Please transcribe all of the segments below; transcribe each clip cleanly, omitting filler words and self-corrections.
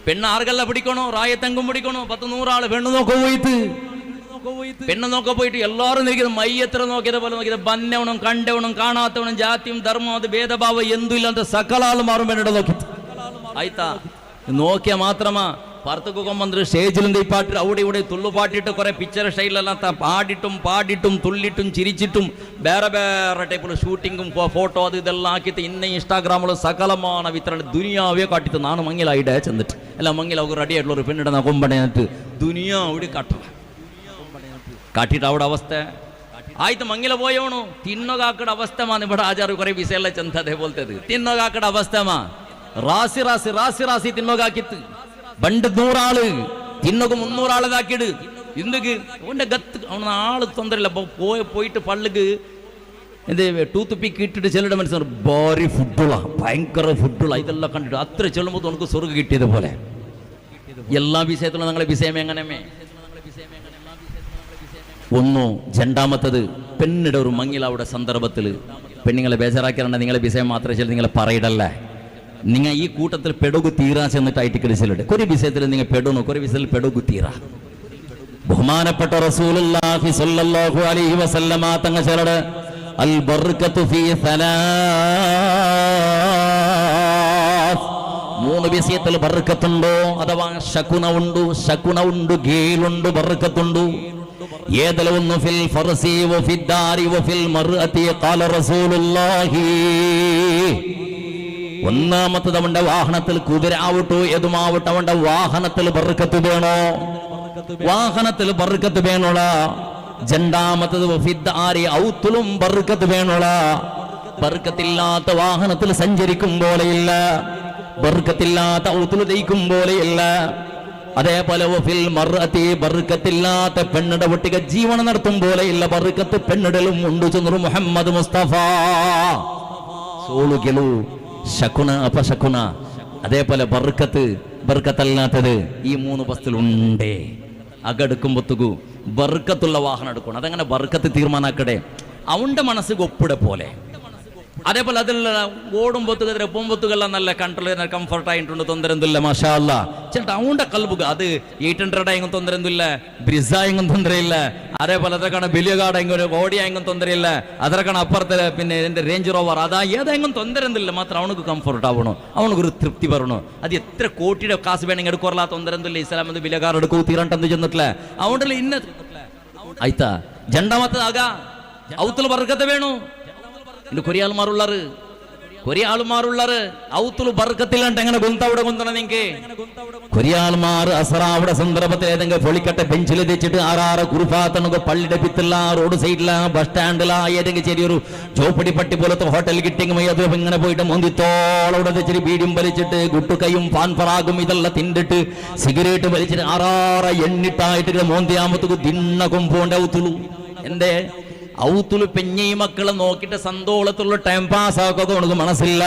പെണ്ണ് ആർക്കെല്ലാം പിടിക്കണോ, റായത്തെങ്കും പിടിക്കണോ, 10-100 ആള് പെണ്ണ് നോക്ക പോയിട്ട് പെണ്ണ് നോക്ക പോയിട്ട് എല്ലാവരും നിൽക്കുന്നത് മയ്യത്ര നോക്കിയത് പോലെ നോക്കിയത് ബന്നവനും കണ്ടവനും കാണാത്തവനും ജാതിയും ധർമ്മവും അത് ഭേദഭാവം എന്തും ഇല്ലാത്ത സകലാളും മാറും പെണ്ണിടെ നോക്കി ആയിത്താ നോക്കിയാ മാത്രമാ പുറത്തൊക്കെ കൊമ്പന്ത് സ്റ്റേജിലും പാട്ടിട്ട് അവിടെ ഇവിടെ തുള്ളുപാട്ടിട്ട് കുറെ പിക്ചർ സ്റ്റൈലെല്ലാം പാടിട്ടും തുള്ളിട്ടും ചിരിച്ചിട്ടും വേറെ വേറെ ടൈപ്പിൽ ഷൂട്ടിങ്ങും ഫോട്ടോ അത് ഇതെല്ലാം ആക്കിയിട്ട് ഇന്ന ഇൻസ്റ്റാഗ്രാമിൽ സകലമാണ് വിത്തരണ ദുനിയാവേ കാട്ടിട്ട് നാണ് മങ്ങിലായിട്ടേ ചെന്നിട്ട് എല്ലാം മങ്ങിൽ അവർ റെഡിയായിട്ടുള്ള ഒരു പെണ്ണിടുന്ന കൊമ്പണേന്നിട്ട് ദുനിയാ അവിടെ കാട്ടിട്ട് അവിടെ അവസ്ഥ ಆಯ್ತು ಮಂಗಿಲ ಹೋಯವನು ತಿನ್ನೋಗಾಕಡ ಅವಸ್ಥೆ ಮಾನ ಬಡ ಆಚಾರ ಕೊರೆ ವಿಷಯ ಎಲ್ಲ ಚಂದದೆ ಬೋಲ್ತದೆ ತಿನ್ನೋಗಾಕಡ ಅವಸ್ಥೆ ಮಾ ರಾಸಿ ರಾಸಿ ರಾಸಿ ರಾಸಿ ತಿನ್ನೋಗಾಕಿತ್ತು ಬಂಡ 100 ಆಳು ತಿನ್ನೋಗ 300 ಆಳದಾಕಿಡು ಇಂದುಗೆ ಒಂಡೆ ಗತ್ತು ಅವನ ಆಳು ತೊಂದರೆ ಇಲ್ಲ പോയിട്ട് പള്ളിക്ക് എന്ത് ടൂത്ത് പിക്ക് ഇട്ടിട്ട് ചെല്ലിട മനസ്സിലാർ ഭാരി ഫുഡുള്ള ഭയങ്കര ഫുഡുള്ള ഇതെല്ലാം കണ്ടിട്ട് അത്ര ചെല്ലുമ്പോൾ നമുക്ക് സ്വർഗ്ഗം കിട്ടിയത് പോലെ എല്ലാ വിഷയത്തിലും നിങ്ങളെ വിഷയം എങ്ങനെമേ ഒന്നു രണ്ടാമത്തത് പെണ്ണിടെ ഒരു മങ്ങിലവിടെ സന്ദർഭത്തിൽ പെണ്ണുങ്ങളെ ബേജാറാക്കിയാണ്ട് നിങ്ങളെ വിഷയം മാത്രമേ ചെല്ലു നിങ്ങളെ പറയിടല്ല നിങ്ങൾ ഈ കൂട്ടത്തിൽ പെടുകു തീരാ ചെന്നിട്ടായിട്ട് കിടിച്ചിലുണ്ട് ഒരു വിഷയത്തിൽ നിങ്ങൾ പെടുന്നു ഒരു വിഷയത്തിൽ പെടുകു തീരാ ബഹുമാനപ്പെട്ട റസൂലുള്ളാഹി സ്വല്ലല്ലാഹു അലൈഹി വസല്ലമ തങ്ങൾ ചെല്ലട് അൽ ബർക്കത്തു ഫീ സലാസ് 3 വിഷയത്തിൽ ബർക്കത്തുണ്ടോ അഥവാ ശകുന ഉണ്ട് ഗേലുണ്ട് ബർക്കത്തുണ്ട് ഏതെല്ലാം ഫിൽ ഫർസി വഫിൽ ദാരി വഫിൽ മർഅതി ഖാല റസൂലുള്ളാഹി ഒന്നാമത്തെ അവന്റെ വാഹനത്തിൽ കുതിരാവട്ടോ ഏതുമാവട്ടെ അവന്റെ വാഹനത്തിൽ ബർക്കത്ത് വേണോ വാഹനത്തിൽ ബർക്കത്ത് വേണോള രണ്ടാമത്തത് വഫിൽ ദാരി ഔത്തുലും ബർക്കത്ത് വേണോള ബർക്കത്തില്ലാത്ത വാഹനത്തിൽ സഞ്ചരിക്കും പോലെയില്ല ബർക്കത്തില്ലാത്ത ഔത്തുൽ ദയിക്കും പോലെയില്ല അതേപോലെ വഫിൽ മർഅതി ബർക്കത്തില്ലാത്ത പെണ്ണിടെ ഒട്ടിക ജീവനം നടത്തും പോലെയില്ല ബർക്കത്ത് പെണ്ണിടലും ഉണ്ട് ചെന്നു മുഹമ്മദ് മുസ്തഫ സോളുകളു ശകുന അപശകുന അതേപോലെ ബർക്കത്തല്ലാത്തത് ഈ 3 വസ്തുലുണ്ടേ അകടുക്കുമ്പത്തുകു ബർക്കത്തുള്ള വാഹനം എടുക്കണം അതങ്ങനെ ബർക്കത്ത് തീരുമാനാക്കടെ അവന്റെ മനസ്സ് ഒപ്പിടെ പോലെ അതേപോലെ അതിലുള്ള ഓടുമ്പൊത്തുകതിരെ പോകുമ്പൊത്തുകളെല്ലാം നല്ല കൺട്രോൾ കംഫർട്ടായിട്ടുണ്ട് ತೊಂದರೆಂದಿಲ್ಲ മാഷാ അല്ലാ ചേട്ടാ അവന്റെ കൽബുക അത് 800 ആയെങ്കിലും ತೊಂದರೆಂದಿಲ್ಲ ബ്രിസ ആയെങ്കിലും ತೊಂದರೆയില്ല അതേപോലെ അതരക്കണ ബിലിയഗാടെങ്കിലും ഓടിയായെങ്കിലും ತೊಂದರೆയില്ല അതരക്കണ അപ്പുറത്തെ പിന്നെ എന്റെ റേഞ്ച് റോവർ അതാ ഏതായെങ്കിലും ತೊಂದರೆಂದಿಲ್ಲ മാത്ര അവനക്ക് കംഫർട്ട് ആവണോ അവനക്കൊരു തൃപ്തി വരണോ അത് എത്ര കോടിയുടെ കാശ് വേണമെങ്കിൽ എടുക്കാറില്ല ತೊಂದರೆಂದಿಲ್ಲ ഇസ്ലാം എന്ന് ബിലിയഗാർ എടുക്കൂ തീരണ്ടെന്ന് ചെന്നിട്ടില്ല അവണ്ടല്ല ഇന്ന ആയിത്താ രണ്ടാമത്തതാക ഔത്തുൽ ബർക്കത്ത് വേണു ഇന്ന് കൊറിയ ആൾമാറുള്ളാറ് ഔത്തുൽ ബർക്കത്തില്ലാണ്ട് എങ്ങനെ ഗുന്തവിടെ ഗുന്തണം നിങ്ങക്ക് കൊറിയ ആൾമാർ അസറാവിടെ സന്ദർഭത്തിൽ ഏതെങ്കിലും പൊളിക്കട്ടെ ബെഞ്ചിൽ വെച്ചിട്ട് ആറാറ് കുറുഫാത്തണക്ക് പള്ളിയുടെ ഭിത്തില്ല റോഡ് സൈഡില ബസ് സ്റ്റാൻഡില ഏതെങ്കിലും ചെറിയൊരു ചോപ്പടി പട്ടി പോലത്തെ ഹോട്ടൽ കിട്ടിയെങ്കിൽ അത് ഇങ്ങനെ പോയിട്ട് മൊന്തിത്തോളവിടെ വെച്ചിട്ട് ബീഡിയും വലിച്ചിട്ട് ഗുട്ടുകയും പാൻപറാകും ഇതെല്ലാം തിന്നിട്ട് സിഗരറ്റ് വലിച്ചിട്ട് ആറാറ് എണ്ണിട്ടായിട്ട് മോന്തിയാമത്തുക്ക് ദിണ്ണകും പോണ്ട ഔത്തുലു എന്തേ ഔത്തുല് പെഞ്ഞി മക്കളെ നോക്കിയിട്ട് സന്തോളത്തുള്ള ടൈം പാസ് ആക്കുക ഉണക്ക് മനസ്സില്ല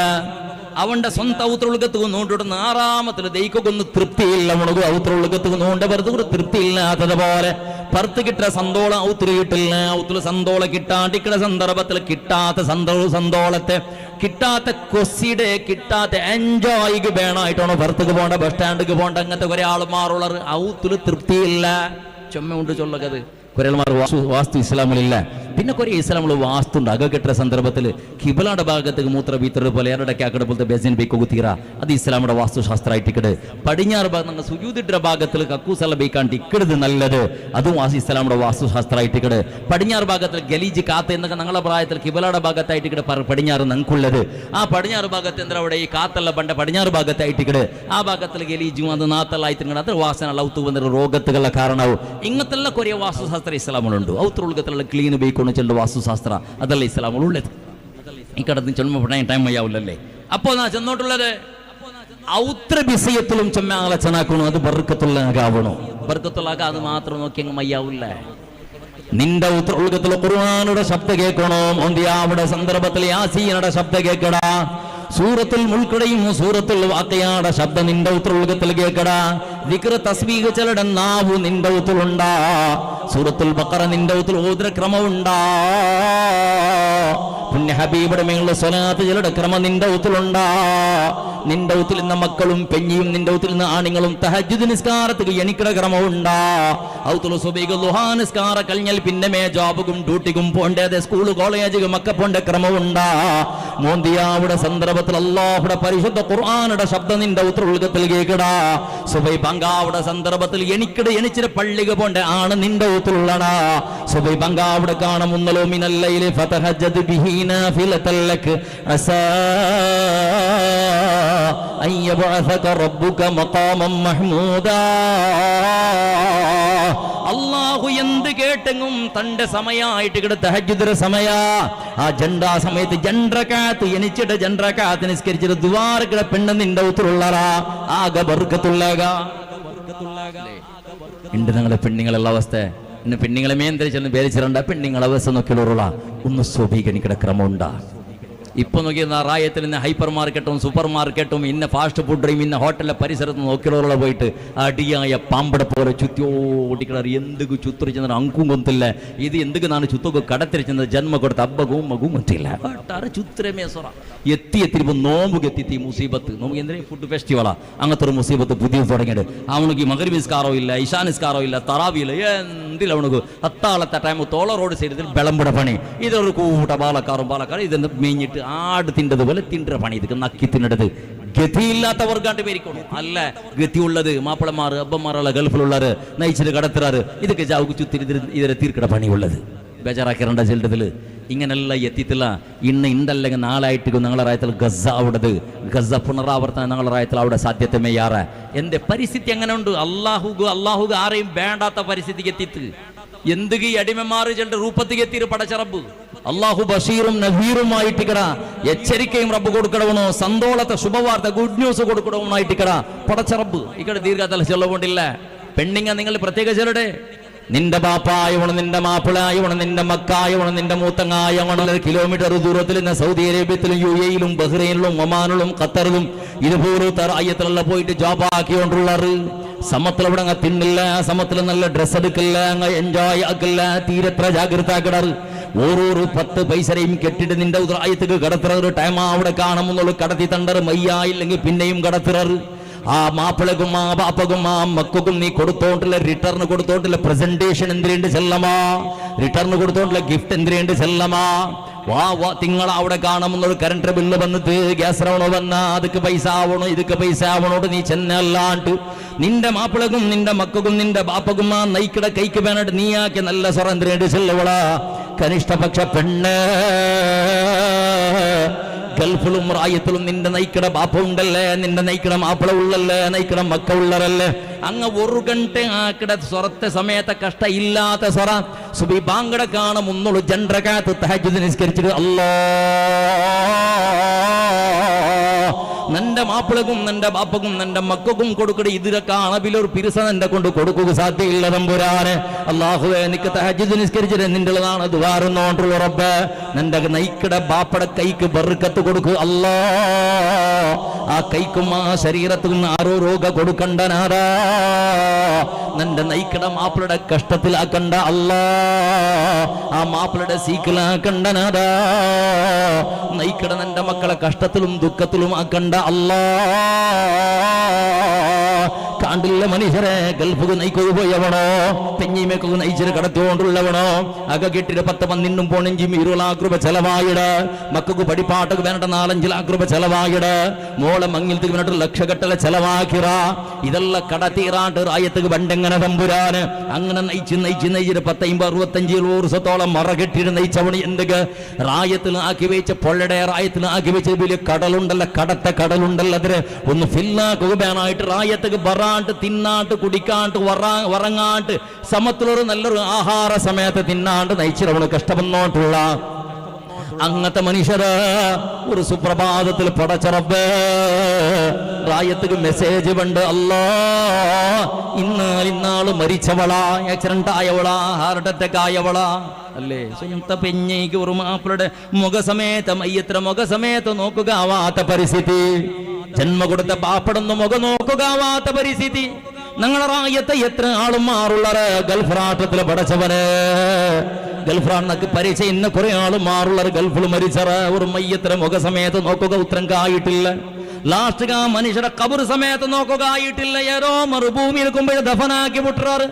അവന്റെ സ്വന്തം ഔത്തുള്ളുകത്ത് നോണ്ടിട്ട് 6ാമത്തിൽ ദൈക്കൊന്ന് തൃപ്തിയില്ല ഉണക്ക് ഔത്തുള്ളുകത്ത് നോണ്ട വെറുതെ ഒരു തൃപ്തിയില്ലാത്തതുപോലെ പുറത്ത് കിട്ടുന്ന സന്തോളം ഔത്തുല് കിട്ടില്ല ഔത്തുല് സന്തോളം കിട്ടാണ്ടിക്കുന്ന സന്ദർഭത്തിൽ കിട്ടാത്ത സന്തോളത്തെ കിട്ടാത്ത കൊസിയുടെ കിട്ടാത്ത എൻജോയ്ക്ക് വേണമായിട്ടാണോ പുറത്തേക്ക് പോകേണ്ട ബസ് സ്റ്റാൻഡിക്ക് പോകേണ്ട അങ്ങനത്തെ കുറെ ആൾമാറുള്ളവർ ഔത്തുല് തൃപ്തിയില്ല ചുമ കൊണ്ട് ചൊല്ലകത് കുരൽമാർ വാസ്തു ഇസ്ലാമിലില്ല പിന്നെ കുറെ ഇസ്ലാമിൽ വാസ്തുണ്ട് അക കെട്ടുന്ന സന്ദർഭത്തിൽ കിബിലയുടെ ഭാഗത്തേക്ക് മൂത്ര വീത്തറ് പോലെ ഏറടക്കി ആക്കട പോലത്തെ ബെസിൻ ബൈക്കൊക്കെ തീറ അത് ഇസ്ലാമിയുടെ വാസ്തുശാസ്ത്രമായിട്ടിക്കട് പടിഞ്ഞാറ് ഭാഗം സുജൂദിന്റെ ഭാഗത്തിൽ കക്കൂസല ബൈക്കാണ്ട് ഇക്കടുത് നല്ലത് അതും ഇസ്ലാമിയുടെ വാസ്തുശാസ്ത്രമായിട്ടിക്കട് പടിഞ്ഞാറ് ഭാഗത്തിൽ ഗലീജ് കാത്ത് എന്നൊക്കെ ഞങ്ങളുടെ പ്രായത്തിൽ കിബിലയുടെ ഭാഗത്തായിട്ടിക്കട് പടിഞ്ഞാറ് ഞങ്ങൾക്കുള്ളത് ആ പടിഞ്ഞാറ് ഭാഗത്ത് എന്താ അവിടെ ഈ കാത്തല്ല പണ്ട പടിഞ്ഞാറ് ഭാഗത്തായിട്ടിക്കട് ആ ഭാഗത്തിൽ ഗലീജും അത് നാത്തല്ലായിട്ടിക്കട് അത് വാസന ലൗത്ത് വന്ന രോഗത്തുകളുടെ കാരണവും ഇങ്ങനത്തെ കുറെ വാസ്തുശാസ്ത്ര ഇസ്ലാമുണ്ട് ഔത്തുള്ളുകത്തുള്ള ക്ലീൻ ബൈക്കൊന്ന് ചെല്ലുന്ന വാസ്തുശാസ്ത്ര അതല്ല ഇസ്ലാമുള്ളത് ഈ കടന്ന് ചെല്ലുമ്പോൾ ടൈം അയ്യാവില്ലല്ലേ അപ്പോ നാ ചെന്നോട്ടുള്ളത് ഔത്ര വിഷയത്തിലും ചെമ്മാളച്ചനാക്കണോ അത് ബർക്കത്തുള്ളാകണോ ബർക്കത്തുള്ളാക അത് മാത്രം നോക്കി അങ്ങ് മയ്യാവില്ല നിന്റെ ഉൾക്കത്തുള്ള ഖുർആനുടെ ശബ്ദം കേൾക്കണോ ഒന്തിയാവിടെ സന്ദർഭത്തിൽ യാസീനുടെ ശബ്ദം കേൾക്കടാ സൂറത്തുൽ മുൽക്കടയും സൂറത്തുൽ വാഖിയയുടെ ശബ്ദം നിന്റെ ഉൾക്കത്തിൽ കേൾക്കടാ ദിക്ർ തസ്ബീഹ് ചെല്ലട നാവു നിന്റെ ഉള്ളുണ്ടാ സൂറത്തുൽ ബഖറ നിന്റെ ഉള്ളിൽ ഓതുന്ന ക്രമമുണ്ടാ പുണ്യ ഹബീബിയുടെ മേലുള്ള സ്വലാത്ത് ചിലയുടെ ക്രമം നിന്റെ ഊത്തിലുണ്ടാ. നിന്റെ ഊത്തിൽ നിന്ന് മക്കളും പെഞ്ഞിയും നിന്റെ ഊത്തിൽ നിന്ന് ആണുങ്ങളും തഹജ്ജുദ് നിസ്കാരത്തിന് എനിക്കിട ക്രമമുണ്ടാ. ഔത്തുൽ സുബൈഹ് ളുഹാ നിസ്കാര കഴിഞ്ഞാൽ പിന്നെ മേ ജോബും ഡ്യൂട്ടിക്കും പോണ്ടേ, സ്കൂൾ കോളേജും ഒക്കെ പോണ്ട ക്രമമുണ്ടാ. മോന്തിയാവുടെ സന്ദർഭത്തിൽ അല്ലാഹുടെ പരിശുദ്ധ ഖുർആനുടെ ശബ്ദം നിന്റെ ഉത്തരത്തിൽ കേൾക്കടാ. സുബൈ ബംഗാവുടെ സന്ദർഭത്തിൽ എണിച്ചിട്ട് പള്ളിക്ക് പോണ്ട ആണ് നിന്റെ ഉത്തരള്ളടാ. സുബൈ ബംഗാവുടെ കാണുന്നല്ലോ മിനൽ ലൈലി ഫതഹജ്ജദ് ബിഹി നാഫിലതൻ ലക അസാ അൻ യബ്അസക റബ്ബുക മഖാമൻ മഹ്മൂദാ. അല്ലാഹു എന്ത് കേട്ടെങ്കും തന്റെ സമയമായിട്ട് ഇവിടെ തഹജ്ജുദിന്റെ സമയ. ആ ജണ്ട സമയത്ത് ജൻറകാത്ത് എണിച്ചിട്ട് ജൻറകാത്ത് നിസ്കരിച്ചിട്ട് ദുആർക്കിടെ പെണ്ണ് നിന്റെ ഉത്തരള്ളടാ. ആകെ ബർക്കത്തുള്ളക ഉണ്ട് നിങ്ങളെ പെണ്ണുങ്ങളുള്ള അവസ്ഥ. ഇന്ന് പെണ്ണുങ്ങളെ മേന്തരിച്ചെന്ന് പേരിച്ചിട്ടുണ്ട പെണ്ണുങ്ങളെ അവസ്ഥ നോക്കിയുള്ള ഒന്ന് സ്വീകരിക്കണ ക്രമമുണ്ടാ. ഇപ്പൊ നോക്കിയ റായത്തിൽ ഇന്ന് ഹൈപ്പർ മാർക്കറ്റും സൂപ്പർ മാർക്കറ്റും ഇന്ന ഫാസ്റ്റ് ഫുഡും ഇന്ന ഹോട്ടലിലെ പരിസരത്ത് നോക്കിയുള്ള പോയിട്ട് അടിയായ പാമ്പട പോലെ ചുറ്റോടിക്കളർ എന്തൊക്കെ ചുത്തറിച്ചെന്ന അങ്കും കൊത്തില്ല. ഇത് എന്തൊക്കെ നാണ് ചുത്തൊക്കെ കടത്തിരിച്ചത് ജന്മ കൊടുത്ത അബ്ബകും മകും കൊത്തില്ല ചുത്രമേ സൊറ എത്തിപ്പോ നോമ്പുക്ക് എത്തി മുസീബത്ത്. നമുക്ക് എന്തിനാ ഫുഡ് ഫെസ്റ്റിവലാ അങ്ങനത്തെ ഒരു മുസീബത്ത് പുതിയ തുടങ്ങിയത്. അവനക്ക് മഗ്‌രിബ് നിസ്കാരവും ഇല്ല, ഇശാ നിസ്കാരവും ഇല്ല, തറാവിയില്ല, എന്തില്ല അവനക്ക് അത്താളത്തെ ടൈം തോള റോഡ് സൈഡിൽ വിളമ്പുട പണി. ഇതൊരു കൂട്ട പാലക്കാരും ഇതെന്ന് മേഞ്ഞിട്ട് ആട് തിണ്ടത് പോലെ തിണ്ട പണി. ഇതൊക്കെ നക്കി തിന്നിടത് ഗതിയില്ലാത്തവർക്കാണ്ട് പേരിക്കണം. അല്ല ഗതിയുള്ളത് മാപ്പിളമാർ അബ്ബന്മാരുള്ള ഗൾഫിലുള്ളവര് നയിച്ചിട്ട് കടത്തിറാറ്. ഇതൊക്കെ ചാവുക്ക് ചുത്തിരി ഇതിനെ തീർക്കട പണിയുള്ളത്. ബേജാറാക്കിറണ്ട ചെല്ലതില് ഇങ്ങനെല്ലാം എത്തിയിട്ടില്ല. ഇന്ന് ഇണ്ടല്ലെങ്കിൽ നാളായിട്ട് ഞങ്ങളെ റായത്തിൽ ഗസ അവിടത് ഗസ പുനരാവർത്തനം ഞങ്ങളെ റായത്തിൽ അവിടെ സാധ്യത മെയ്യാറ. എന്റെ പരിസ്ഥിതി എങ്ങനെ ഉണ്ട്? അള്ളാഹു ആരെയും വേണ്ടാത്ത പരിസ്ഥിതിക്ക് എത്തിയിട്ട് എന്തുകീ അടിമമാറ് ചെല്ലുടെ രൂപത്തിക്ക് എത്തിയിട്ട് പടച്ചറബ് അള്ളാഹു ബഷീറും നഹീറുമായിട്ടിക്കട എച്ചരിക്കയും റബ്ബ് കൊടുക്കണവനോ, സന്തോളത്തെ ശുഭവാർത്ത ഗുഡ് ന്യൂസ് കൊടുക്കണവനായിട്ടിക്കട പടച്ചറബ്. ഇക്കടെ ദീർഘതല ചൊല്ലകൊണ്ടില്ല. പെണ്ണിങ്ങ നിങ്ങൾ പ്രത്യേക ചെല്ലടെ നിന്റെ ബാപ്പായവണം, നിന്റെ മാപ്പിളായവണം, നിന്റെ മക്കായവണം, നിന്റെ മൂത്തങ്ങായവണം. കിലോമീറ്റർ ദൂരത്തിൽ നിന്ന് സൗദി അറേബ്യത്തിലും യു എയിലും ബഹ്റൈനിലും ഒമാനിലും ഖത്തറിലും ഇതുപോലത്തെ റായത്തിലുള്ള പോയിട്ട് ജോബ് ആക്കിക്കൊണ്ടുള്ളറ്. സമത്തിൽ അവിടെ അങ്ങ് തിന്നില്ല, സമത്തിൽ നല്ല ഡ്രസ് എടുക്കില്ല, അങ്ങ് എൻജോയ് ആക്കില്ല, തീരത്ര ജാഗ്രത ആക്കിടാറ്. ഓരോരോ 10 പൈസയും കെട്ടിട്ട് നിന്റെ ഉദായത്തേക്ക് കടത്തിററ്. ടൈം അവിടെ കാണുമെന്നുള്ളു കടത്തി തണ്ടറ്. മയ്യായില്ലെങ്കിൽ പിന്നെയും കടത്തിററ്. ആ മാപ്പിളക്കും ആ ബാപ്പക്കും ആ മക്കും നീ കൊടുത്തോണ്ടില്ല റിട്ടേൺ കൊടുത്തോണ്ടില്ല പ്രസന്റേഷൻ എന്തിനുണ്ട് ചെല്ലമാ, റിട്ടേൺ കൊടുത്തോണ്ടില്ല ഗിഫ്റ്റ് എന്തിനുണ്ട് ചെല്ലമാ. വാ തിങ്കൾ അവിടെ കാണുമെന്നൊരു കറണ്ട് ബില്ല് വന്നിട്ട് ഗ്യാസ് റവണോ വന്ന അതൊക്കെ പൈസ ആവണോ ഇതൊക്കെ പൈസ ആവണോട് നീ ചെന്നല്ലാണ്ട് നിന്റെ മാപ്പിളക്കും നിന്റെ മക്കും നിന്റെ ബാപ്പക്കും ആ നയിക്കട കൈക്ക് വേണ്ടിട്ട് നീ ആക്കിയ നല്ല സ്വറ എന്തിനുണ്ട് ചെല്ലവളാ. കനിഷ്ഠപക്ഷ പെണ്ണ് ഗൾഫിലും റായത്തിലും നിന്റെ നയിക്കട ബാപ്പ ഉണ്ടല്ലേ, നിന്റെ നയിക്കട മാപ്പിള ഉള്ളല്ലേ, നയിക്കട മക്ക ഉള്ളറല്ലേ. അങ്ങ് ഒരു ഗಂಟೆ ആക്കിട സ്വറത്തെ സമയത്തെ കഷ്ട ഇല്ലാത്ത സ്വറ സുബി ബാങ്കട കാണും ഒന്നുള്ളൂ ജൻറകാത്ത് തഹജ്ജുദ് നിസ്കരിച്ചിട്ട് അല്ലാ നിന്റെ മാപ്പിളക്കും നിന്റെ ബാപ്പക്കും നിന്റെ മക്കും കൊടുക്കട. ഇതിലൊക്കെ അളവിലൊരു പിരിസ നിന്റെ കൊണ്ട് കൊടുക്കുക സാധ്യയില്ല തമ്പുരാന്. അല്ലാഹുവേ നിക്ക് തഹജ്ജുദ് നിസ്കരിച്ചിട്ട് നിന്റെതാണ് ദ്വാരുന്നോണ്ടുള്ള റബ്ബ്. നിന്റെ നയിക്കട ബാപ്പട കൈക്ക് ബർക്കത്ത് കൊടുക്കുക അല്ലാ. ആ കൈക്കും ആ ശരീരത്തിൽ ആരോ രോഗ കൊടുക്കണ്ടനാരാ. നിന്റെ നയിക്കട മാപ്പിളയുടെ കഷ്ടത്തിലാക്കണ്ട അല്ലാ. ആ മാപ്പിളയുടെ സീക്കിലാക്കണ്ടനാരാ. നയിക്കട നിന്റെ മക്കളെ കഷ്ടത്തിലും ദുഃഖത്തിലും ആക്കണ്ട അല്ലാ. കാണ്ടില്ല മനുഷ്യരെ ഗൾഫുക്ക് നയിക്കുക പോയവണോ, തെഞ്ഞിമേക്കൊക്കെ നയിച്ചിട്ട് കടത്തിക്കൊണ്ടുള്ളവണോ, അക കെട്ടിട്ട് 10-12 പോണെഞ്ചും 20 ലക്ഷം രൂപ ചെലവായിട്. മക്കൾക്ക് പഠിപ്പാട്ടക്ക് വേണ്ട 4-5 ലക്ഷം രൂപ ചെലവായിട്. മോളെ മങ്ങിലത്തേക്ക് വേണ്ടിട്ട് ലക്ഷക്കട്ടല ചെലവാക്കിറ. ഇതെല്ലാം കടത്തീറാണ്ട് റായത്തേക്ക് വണ്ടെങ്ങനെ തമ്പുരാന്. അങ്ങനെ നയിച്ചിട്ട് 10-50-65 വർഷത്തോളം മറ കെട്ടിട്ട് നയിച്ചവണ് എന്തൊക്കെ റായത്തിൽ ആക്കി വെച്ച പൊള്ളയുടെ റായത്തിൽ ആക്കി വെച്ച വലിയ കടലുണ്ടല്ല, കടത്ത കടലുണ്ടല്ലോ. അതിന് ഒന്ന് ഫില്ലാക്കുക വേണമായിട്ട് റായത്തേക്ക് ബറാണ്ട് തിന്നാണ്ട് കുടിക്കാണ്ട് വറങ്ങാണ്ട് സമത്തിലൊരു നല്ലൊരു ആഹാര സമയത്ത് തിന്നാണ്ട് നയിച്ചിരവണ് കഷ്ടപ്പെന്നോട്ടുള്ള അങ്ങനത്തെ മനുഷ്യര് ഒരു സുപ്രഭാതത്തിൽ പടച്ചറബ് റായത്തേക്ക് മെസ്സേജ് ഉണ്ട്. അല്ലാ ഇന്നാള് മരിച്ചവളാ, ആക്സിഡന്റ് ആയവളാ, ഹാർട്ട് അറ്റാക്ക് ആയവളാ അല്ലേ. സ്വന്തം പെഞ്ഞയ്ക്ക് ഒരു മാപ്പിളുടെ മുഖസമേത മയ്യത്ര മുഖസമേത നോക്കുക ആവാത്ത പരിസ്ഥിതി. ജന്മ കൊടുത്ത പാപ്പടൊന്നും മുഖം നോക്കുക ആവാത്ത പരിസ്ഥിതി. ഞങ്ങളെ റായത്തെ എത്ര ആളുമാറുള്ളറ് ഗൾഫ് രാഷ്ട്രത്തിലെ പടച്ചവന് ഗൾഫാണെന്നൊക്കെ പരിചയം ഇന്ന് കുറെ ആളുമാറുള്ളറ് ഗൾഫിൽ മരിച്ചറ ഒരു മയ്യത്തിന് മുഖ സമയത്ത് നോക്കുക ഉത്തരം കായിട്ടില്ല ലാസ്റ്റ് ആ മനുഷ്യരുടെ കബർ സമയത്ത് നോക്കുക ആയിട്ടില്ല ഏതോ മറുഭൂമിയിൽ കുമ്പോൾ ദഫനാക്കി വിട്ടാറ്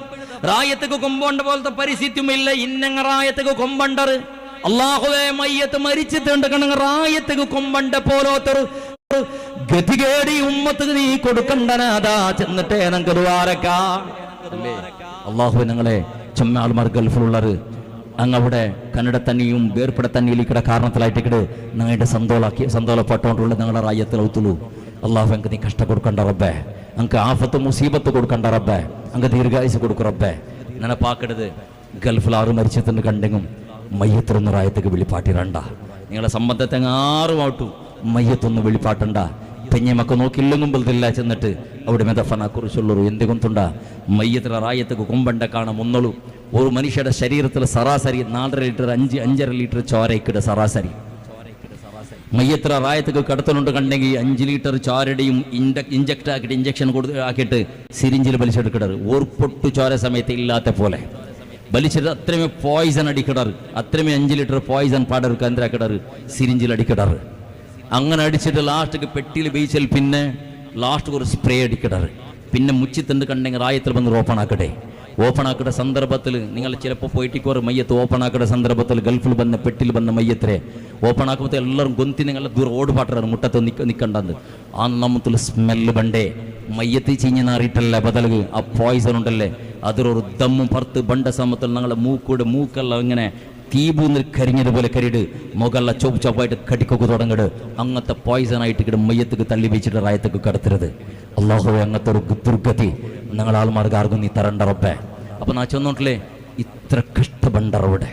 റായത്തേക്ക് കൊമ്പണ്ട പോലത്തെ പരിസ്ഥിതിയുമില്ല ഇന്നങ്ങ റായത്തേക്ക് കൊമ്പണ്ടറ് അള്ളാഹുവേ മയ്യത്ത് മരിച്ചിട്ടുണ്ട് കണങ്ങ റായത്തേക്ക് കൊമ്പണ്ട പോലോത്തൊരു ഗതികേടി ഉമ്മത്ത് നീ കൊടുക്കണ്ടനാതാ ചെന്നിട്ടേ നമുക്ക് ദ്വാരക്കാ അള്ളാഹു ഞങ്ങളെ ചെമ്മാൾമാർ ഗൾഫിലുള്ളവർ അങ്ങവിടെ കന്നഡ തന്നെയും വേർപ്പെട തന്നെയിലിക്കട കാരണത്തിലായിട്ടിക്കട് ഞങ്ങളുടെ സന്തോളപ്പെട്ടോണ്ടുള്ള ഞങ്ങളുടെ റായത്തിലൗത്തുള്ളൂ അള്ളാഹു അങ്ങ് നീ കഷ്ട കൊടുക്കണ്ട റബ്ബേ അങ്ങ് ആഫത്ത് മുസീബത്ത് കൊടുക്കണ്ട റബ്ബേ അങ്ങ് ദീർഘായുസ് കൊടുക്കും റബ്ബേ നെനപ്പാക്കരുത് ഗൾഫിൽ ആറ് മരിച്ചതിന് കണ്ടെങ്കിൽ മയ്യത്തൊന്ന് റായത്തേക്ക് വെളിപ്പാട്ടിരണ്ട നിങ്ങളെ സംബന്ധത്തെ ആറുമാട്ടു മയ്യത്തൊന്ന് വെളിപ്പാട്ടണ്ട പെഞ്ഞമൊക്കെ നോക്കില്ലെങ്കും ബലത്തില്ല ചെന്നിട്ട് അവിടെ മെതഫനെ കുറിച്ചുള്ളൂ എന്തുകൊണ്ടുണ്ട മയ്യത്തിലെ റായത്തേക്ക് കൊമ്പണ്ട കാണാൻ ഒന്നുള്ളൂ ഒരു മനുഷ്യരുടെ ശരീരത്തിൽ സരാസരി 4.5 ലിറ്റർ 5.5 ലിറ്റർ ചോരയ്ക്കിടെ സരാസരി മയ്യത്ര റായത്തേക്ക് കടത്തലുണ്ട് കണ്ടെങ്കിൽ 5 ലിറ്റർ ചോരയുടെയും ഇഞ്ചക്ട് ആക്കിയിട്ട് ഇഞ്ചക്ഷൻ ആക്കിയിട്ട് സിരിഞ്ചിൽ വലിച്ചെടുക്കിടറ് ഒരു പൊട്ടു ചോര സമയത്ത് ഇല്ലാത്ത പോലെ വലിച്ചിട്ട് അത്രയും പോയിസൺ അടിക്കിടറ് അത്രയും 5 ലിറ്റർ പോയിസൺ പാടർക്ക് എന്തിനാക്കിടറ് സിരിഞ്ചിൽ അടിക്കിടറ് അങ്ങനെ അടിച്ചിട്ട് ലാസ്റ്റ് പെട്ടിയിൽ ബീച്ചിൽ പിന്നെ ലാസ്റ്റ് ഒരു സ്പ്രേ അടിക്കിടറ് പിന്നെ മുച്ചിത്തണ്ട് കണ്ടെങ്കിൽ റായത്തിൽ വന്ന് ഓപ്പൺ ആക്കിയ സന്ദർഭത്തിൽ നിങ്ങൾ ചിലപ്പോൾ പോയിട്ടിക്കോർ മയ്യത്ത് ഓപ്പൺ ആക്കിയ സന്ദർഭത്തിൽ ഗൾഫിൽ വന്ന പെട്ടിൽ വന്ന മയ്യത്തിനെ ഓപ്പൺ ആക്കുമ്പോൾ എല്ലാവരും ഗൊന്തി നിങ്ങളെ ദൂരം ഓടുപാട്ടാറ് മുട്ടത്ത് നിൽക്കണ്ടെന്ന് ആ നമ്മത്തിൽ സ്മെല്ല് ബണ്ടേ മയ്യത്തി ചീഞ്ഞ് നാറിയിട്ടല്ലേ ബദലുക ആ പോയിസൺ ഉണ്ടല്ലേ അതൊരു ദമ്മും പുറത്ത് ബണ്ട സമയത്തിൽ ഞങ്ങളെ മൂക്കെല്ലാം ഇങ്ങനെ തീപൂന്ന് കരിഞ്ഞതുപോലെ കരിട് മുകളിലെ ചോപ്പായിട്ട് കടിക്കൊക്കെ തുടങ്ങിട് അങ്ങനത്തെ പോയിസൺ ആയിട്ട് ഇവിടെ മയ്യത്തേക്ക് തള്ളി വെച്ചിട്ട് റായത്തേക്ക് കടത്തരുത് അള്ളാഹുവെ അങ്ങനത്തെ ഒരു ദുർഗതി ഞങ്ങൾ ആൾമാർക്ക് ആർക്കും നീ തരണ്ട റബ്ബേ അപ്പൊ നാ ചെന്നോട്ടില്ലേ ഇത്ര കഷ്ടപണ്ടറവിടെ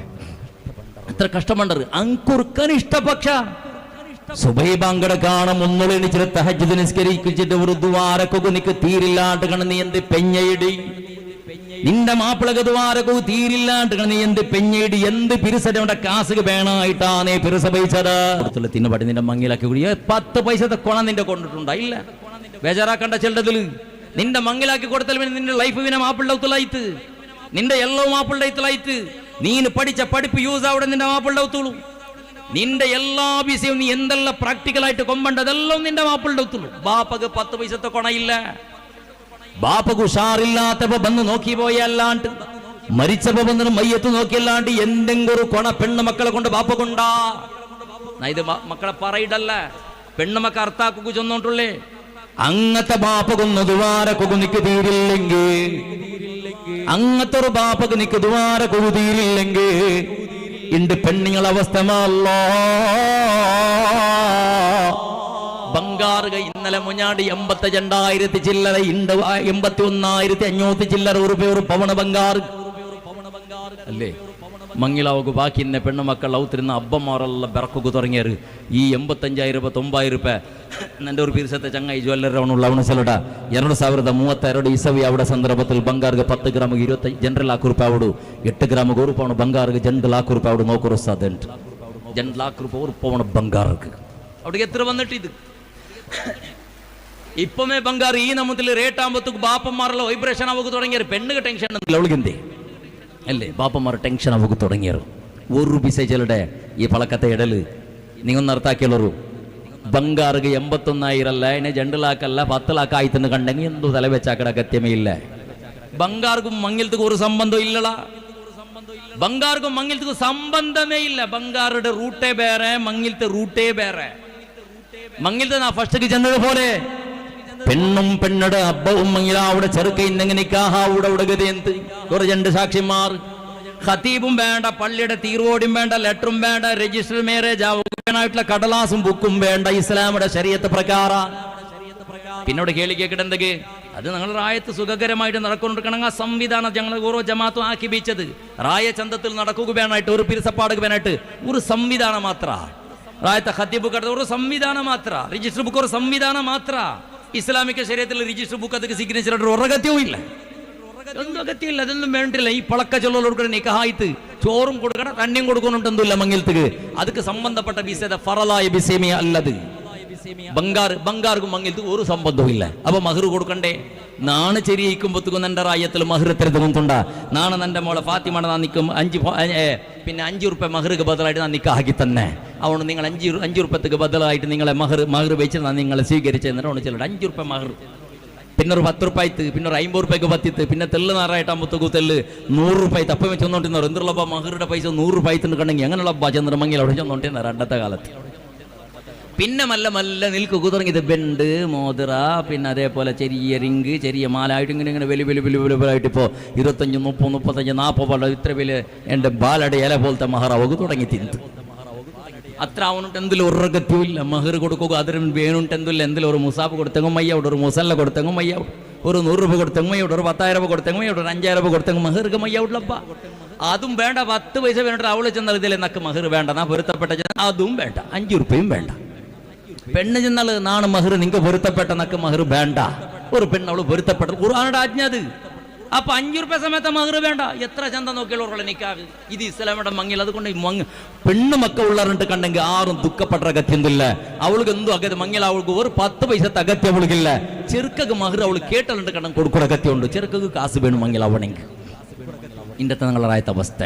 ഇത്ര കഷ്ടപണ്ടർ അങ്കുർക്കാൻ ഇഷ്ടപക്ഷ സുബൈ ബാങ്കട കാണും ഒന്നുളെണിച്ചിട്ട് തഹജ്ജുദ് നിസ്കരിച്ചിട്ട് ഒരു ദ്വാരക്കൊക്കെ നിക്ക് തീരില്ലാണ്ട് കണ നീ എന്ത് പെഞ്ഞയിടി നിന്റെ മാപ്പിളക ദ്വാരക്കു തീരില്ലാണ്ട് നീ എന്ത് പെഞ്ഞയിടി എന്ത് പിരിസയുടെ കാസുക വേണമായിട്ടാ നീ പിരിസ പൈസത് തിന്നുപടി നിന്റെ മങ്ങിലാക്കി കൂടി 10 പൈസത്തെ കൊണ നിന്റെ കൊണ്ടിട്ടുണ്ടാ ഇല്ല ബേജാറാക്കണ്ട ചെല്ലതില് നിന്റെ മങ്ങിലാക്കി കൊടുത്താൽ നിന്റെ ലൈഫ് പിന്നെ മാപ്പിള്ളൗത്തലായിട്ട് നിന്റെ എല്ലോ മാപ്പിള്ളൈത്തലായിട്ട് നീന് പഠിച്ച പഠിപ്പ് യൂസ് ആവിടെ നിന്റെ മാപ്പിള്ളൗത്തുള്ളൂ നിന്റെ എല്ലാ വിഷയവും നീ എന്തെല്ലാം പ്രാക്ടിക്കലായിട്ട് കൊമ്പണ്ടതെല്ലാം നിന്റെ മാപ്പിള്ളൗത്തുള്ളൂ ബാപ്പക്ക് 10 പൈസത്തെ കൊണയില്ല ബാപ്പക്ക് ഉഷാറില്ലാത്തപ്പോ വന്ന് നോക്കി പോയല്ലാണ്ട് മരിച്ചപ്പോ വന്ന് മയ്യത്ത് നോക്കിയല്ലാണ്ട് എന്തെങ്കിലും ഒരു കൊണ പെണ്ണു മക്കളെ കൊണ്ട് ബാപ്പ കൊണ്ടാ ഇത് മക്കളെ പറയിടല്ല പെണ്ണു മക്ക അർത്ഥാക്കു ചെന്നോട്ടുള്ളേ അങ്ങത്തെ ബാപ്പകൊന്ന് ദ്വാരക്കൊക്കെ നിക്ക് തീരില്ലെങ്കിൽ അങ്ങത്തെ ഒരു ബാപ്പക്ക് നിക്ക് ദ്വാരക്കൊക്കെ തീരില്ലെങ്കിൽ ഇണ്ട് പെണ്ണുങ്ങളെ അവസ്ഥ ബംഗാറുക ഇന്നലെ മുഞ്ഞാടി 82,000 ചില്ലറ 81,500 ചില്ലറ ഒരു പവണ ബംഗാറ് അല്ലേ മങ്ങിലാവുക ബാക്കി ഇന്നെ പെണ്ണുമക്കൾ ഔത്തിരുന്ന അബ്ബമാരെല്ലാം ബിറക്കൊക്കെ തുടങ്ങിയത് ഈ 85,000 90,000 എൻ്റെ ഒരു പിരിസത്തെ ചങ്ങായി ജ്വല്ലറിനുള്ള അവണസലട 2032 ഇസവി അവിടെ സന്ദർഭത്തിൽ ബംഗാർക്ക് 10 ഗ്രാം 20 ಜನರಲ್ ₹1,00,000 ಆವಡು 8 ಗ್ರಾಮ್ ₹1 ಬಂಗಾರಿಗೆ ₹2,00,000 ಆವಡು ನೋಕರು ಸಾದೆಂಟ್ ₹2,00,000 ಬಂಗಾರಕ್ಕೆ അവിടെ എത്ര വന്നിട്ട് ഇത് ഇപ്പമേ ബംഗാർ ഈ നമ്മത്തിൽ റേറ്റ് ആകുമ്പോഴത്തേക്ക് ബാപ്പന്മാരെല്ലാം വൈബ്രേഷൻ ആവുക തുടങ്ങിയത് പെണ്ണുക ടെൻഷൻ അവളിക്കെന്തേ അല്ലേ ബാപ്പന്മാർ ടെൻഷൻ ആവുക തുടങ്ങിയത് ഒരു ബിസേജലുടെ ഈ പളക്കത്തെ ഇടല് നീങ്ങൊന്ന് അർത്ഥാക്കിയുള്ളൂ ബംഗാർക്ക് 81,000 അല്ല അതിനെ 2,00,000 10,00,000 ആയിട്ടെന്ന് കണ്ടെങ്കിൽ എന്തോ തല വെച്ചാക്കട അഗത്യമേ ഇല്ല ബംഗാർക്കും മങ്ങിലത്തേക്ക് ഒരു സംബന്ധം ഇല്ലടാ ബംഗാർക്കും മങ്ങിലത്തേക്ക് സംബന്ധമേ ഇല്ല ബംഗാറുടെ റൂട്ടേ വേറെ മങ്ങിലത്തെ റൂട്ടേ വേറെ മങ്ങിലത്തെ നാ ഫസ്റ്റ് ചെന്നത് പോലെ പെണ്ണും പെണ്ണുടെ അബ്ബവും മങ്ങില അവിടെ ചെറുക്ക ഇന്നെങ്ങനെ നിക്കാഹാവിടെ ഉടകത് എന്ത് ഒരു 2 സാക്ഷിമാർ ഖതീബും വേണ്ട പള്ളിയുടെ തീർവോടിയും വേണ്ട ലെറ്ററും വേണ്ട രജിസ്റ്റർ മാരേജ് ആയിട്ടുള്ള കടലാസും ബുക്കും വേണ്ട ഇസ്ലാമിയുടെ ശരീഅത്ത് പ്രകാരം പിന്നോട് കേളിക്കേക്കിട്ട് എന്തൊക്കെ അത് ഞങ്ങൾ റായത്ത് സുഖകരമായിട്ട് നടക്കൊണ്ടിരിക്കണമെങ്കിൽ ആ സംവിധാനം ഞങ്ങൾ ഓരോ ജമാഅത്തും ആക്കി വെച്ചത് റായ ചന്തത്തിൽ നടക്കുക വേണമായിട്ട് ഒരു പിരിസപ്പാടുക വേണമായിട്ട് ഒരു സംവിധാനം മാത്ര റായത്തെ ഖതീബ് കട ഒരു സംവിധാനം മാത്ര രജിസ്റ്റർ ബുക്ക് ഒരു സംവിധാനം മാത്ര ഇസ്ലാമിക ശരീഅത്തിൽ രജിസ്റ്റർ ബുക്ക് അതൊക്കെ സിഗ്നേച്ചർ ഒരു അഗത്യവും ഇല്ല ഒന്നും അഗത്യമില്ല അതൊന്നും വേണ്ടില്ല ഈ പളക്ക ചൊല്ലോട് നിക്കാഹായിട്ട് ചോറും കൊടുക്കണം തന്നെയും കൊടുക്കുന്നുണ്ടെന്നില്ല മങ്ങിലത്തേക്ക് അതൊക്കെ സംബന്ധപ്പെട്ട വിസേത ഫറലായ ബിസേമിയ അല്ലത് ബംഗാർക്കും മങ്ങിലത്ത് ഒരു സംബന്ധവും ഇല്ല. അപ്പൊ മഹർ കൊടുക്കണ്ടേ? നാണ് ചെരിയിക്കുമ്പോഴത്തേക്കും എൻ്റെ റായത്തിൽ മഹർ എത്ര തോന്നുന്നുണ്ട? നാണ് എൻ്റെ മോളെ ഫാത്തിമ നാ നിൽക്കും 5 റുപ്യ മഹർക്ക് ബദലായിട്ട് നാ നിക്കാക്കി തന്നെ. അതുകൊണ്ട് നിങ്ങൾ 5 റുപ്യക്ക് ബദലായിട്ട് നിങ്ങളെ മഹർ വെച്ച് നിങ്ങളെ സ്വീകരിച്ചെന്നിട്ട് ചിലർ 5 റുപ്യ മഹർ, പിന്നെ ഒരു 10 റുപ്യത്ത്, പിന്നെ ഒരു 50 റുപ്യക്ക് 10, പിന്നെ തെല്ല് നാറായിട്ടാകുമ്പോഴത്തേക്കും തെല്ല് 100 റുപ്യ തപ്പം വെച്ച് വന്നോണ്ടിരുന്നവർ എന്തുള്ള മഹറുടെ പൈസ 100 റുപ്യത്തിന് കണ്ടെങ്കിൽ അങ്ങനെയുള്ള ചന്ദ്രമംഗിൽ അവിടെ ചെന്നോണ്ടിരുന്ന അന്നത്തെ കാലത്ത്. പിന്നെ മല്ല നിൽക്കുക തുടങ്ങിയത് ബെണ്ട്, മോതിര, പിന്നെ അതേപോലെ ചെറിയ റിങ്ക്, ചെറിയ മാലായിട്ട് ഇങ്ങനെ വലിയ ഇപ്പോൾ 25, 30, 35, 40 ഇത്ര വലിയ എൻ്റെ ബാലയുടെ ഇല പോലത്തെ മഹറാവക്ക് തുടങ്ങി തിരിഞ്ഞു. അത്ര അവനുണ്ട് എന്തിലും ഒരു ഗത്യമില്ല. മഹർ കൊടുക്കുക അതിന് വേണുണ്ട് എന്തിലും ഒരു മുസാഫ് കൊടുത്തെങ്കും മയ്യോട്, ഒരു മുസല്ല കൊടുത്തെങ്കും മയ്യാവും, ഒരു 100 രൂപ കൊടുത്തെങ്കും മയ്യോട്, ഒരു 10,000 രൂപ കൊടുത്തെങ്കും മയ്യോട്, ഒരു 5,000 രൂപ കൊടുത്തെങ്കും മഹർക്ക് മയ്യാവില്ലപ്പ. അതും വേണ്ട. 10 പൈസ വേണ്ടിട്ട് അവള് ചെന്നാൽ ഇതിലെ നക്ക് മഹർ വേണ്ട, നാ പൊരുത്തപ്പെട്ട അതും വേണ്ട, 5 റുപ്യയും വേണ്ട. പെണ്ണ് ചെന്നാൽ നാണ് മഹർ നിങ്ങൾക്ക് പൊരുത്തപ്പെട്ട നക്ക് മഹർ വേണ്ട. ഒരു പെണ്ണ് അവള് പൊരുത്തപ്പെട്ട ഖുർആനുടെ ആജ്ഞ അത്. അപ്പൊ 5 റുപ്യ സമയത്ത് മഹർ വേണ്ട. എത്ര ചന്ത നോക്കിയുള്ള നിക്കാഹ് ഇത് ഇസ്ലാമിയുടെ മങ്ങിൽ. അതുകൊണ്ട് പെണ്ണ് മക്ക ഉള്ളറിട്ട് കണ്ടെങ്കിൽ ആരും ദുഃഖപ്പെട്ട അകത്യമില്ല. അവൾക്ക് എന്തും അകത്ത് മങ്ങിൽ അവൾക്ക് ഒരു 10 പൈസത്തെ അകത്യം അവൾക്കില്ല. ചെറുക്കക്ക് മഹർ അവൾ കേട്ടലുണ്ട് കണ്ണം കൊടുക്കുന്ന അകത്യമുണ്ട്. ചെറുക്കക്ക് കാസ് വേണം മങ്ങിൽ അവണെങ്കിൽ. ഇന്നത്തെ നിങ്ങളുടെ അവസ്ഥ